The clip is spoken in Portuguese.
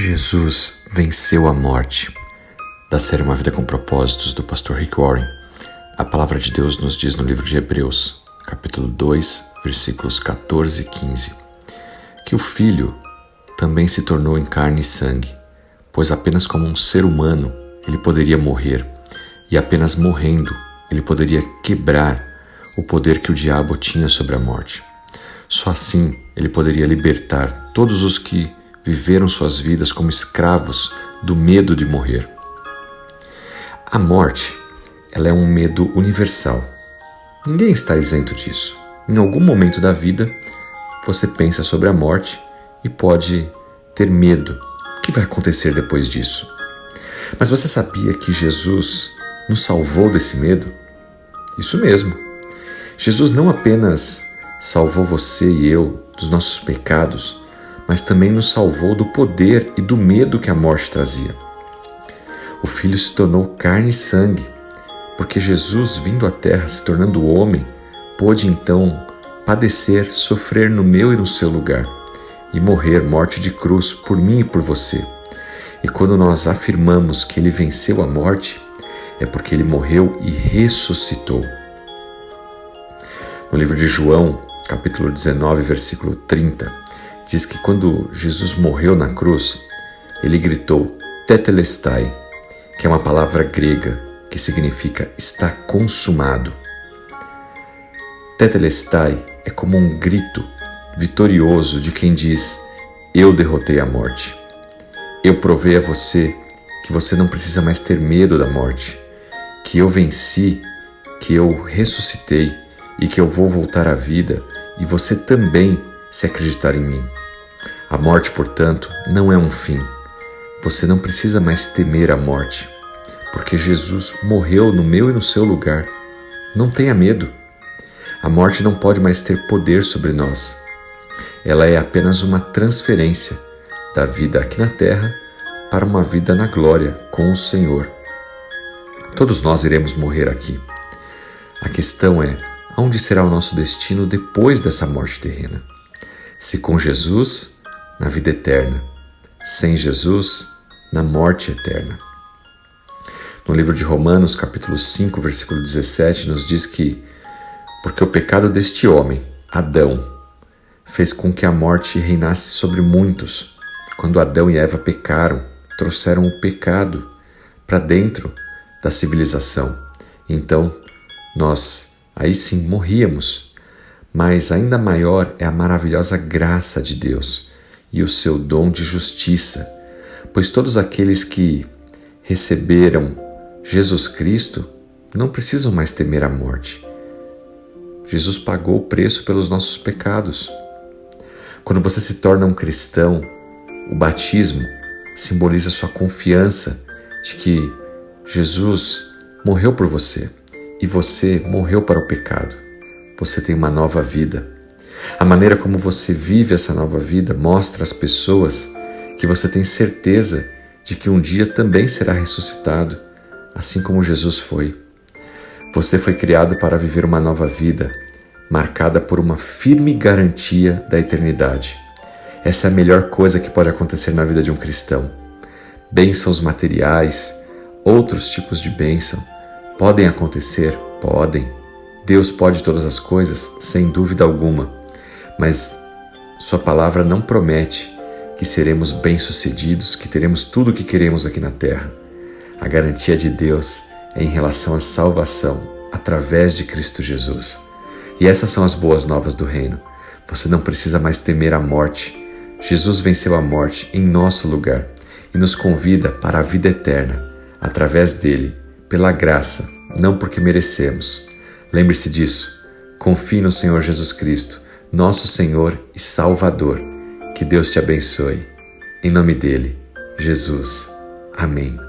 Jesus venceu a morte. Da série Uma Vida com Propósitos, do pastor Rick Warren, a palavra de Deus nos diz no livro de Hebreus, capítulo 2, versículos 14 e 15, que o Filho também se tornou em carne e sangue, pois apenas como um ser humano ele poderia morrer, e apenas morrendo ele poderia quebrar o poder que o diabo tinha sobre a morte. Só assim ele poderia libertar todos os que viveram suas vidas como escravos do medo de morrer. A morte, ela é um medo universal. Ninguém está isento disso. Em algum momento da vida, você pensa sobre a morte e pode ter medo. O que vai acontecer depois disso? Mas você sabia que Jesus nos salvou desse medo? Isso mesmo. Jesus não apenas salvou você e eu dos nossos pecados, mas também nos salvou do poder e do medo que a morte trazia. O Filho se tornou carne e sangue, porque Jesus, vindo à terra, se tornando homem, pôde então padecer, sofrer no meu e no seu lugar, e morrer morte de cruz por mim e por você. E quando nós afirmamos que Ele venceu a morte, é porque Ele morreu e ressuscitou. No livro de João, capítulo 19, versículo 30, diz que quando Jesus morreu na cruz, Ele gritou tetelestai, que é uma palavra grega que significa está consumado. Tetelestai é como um grito vitorioso de quem diz: eu derrotei a morte. Eu provei a você que você não precisa mais ter medo da morte, que eu venci, que eu ressuscitei e que eu vou voltar à vida, e você também, se acreditar em mim. A morte, portanto, não é um fim. Você não precisa mais temer a morte, porque Jesus morreu no meu e no seu lugar. Não tenha medo. A morte não pode mais ter poder sobre nós. Ela é apenas uma transferência da vida aqui na terra para uma vida na glória com o Senhor. Todos nós iremos morrer aqui. A questão é, aonde será o nosso destino depois dessa morte terrena? Se com Jesus, na vida eterna; sem Jesus, na morte eterna. No livro de Romanos, capítulo 5, versículo 17, nos diz que porque o pecado deste homem, Adão, fez com que a morte reinasse sobre muitos. Quando Adão e Eva pecaram, trouxeram o pecado para dentro da civilização. Então, nós aí sim morríamos. Mas ainda maior é a maravilhosa graça de Deus e o seu dom de justiça, pois todos aqueles que receberam Jesus Cristo não precisam mais temer a morte. Jesus pagou o preço pelos nossos pecados. Quando você se torna um cristão, o batismo simboliza sua confiança de que Jesus morreu por você e você morreu para o pecado. Você tem uma nova vida. A maneira como você vive essa nova vida mostra às pessoas que você tem certeza de que um dia também será ressuscitado, assim como Jesus foi. Você foi criado para viver uma nova vida, marcada por uma firme garantia da eternidade. Essa é a melhor coisa que pode acontecer na vida de um cristão. Bênçãos materiais, outros tipos de bênção, podem acontecer? Podem. Deus pode todas as coisas, sem dúvida alguma, mas Sua palavra não promete que seremos bem-sucedidos, que teremos tudo o que queremos aqui na terra. A garantia de Deus é em relação à salvação através de Cristo Jesus. E essas são as boas novas do reino. Você não precisa mais temer a morte. Jesus venceu a morte em nosso lugar e nos convida para a vida eterna, através dele, pela graça, não porque merecemos. Lembre-se disso. Confie no Senhor Jesus Cristo, nosso Senhor e Salvador. Que Deus te abençoe. Em nome dele, Jesus. Amém.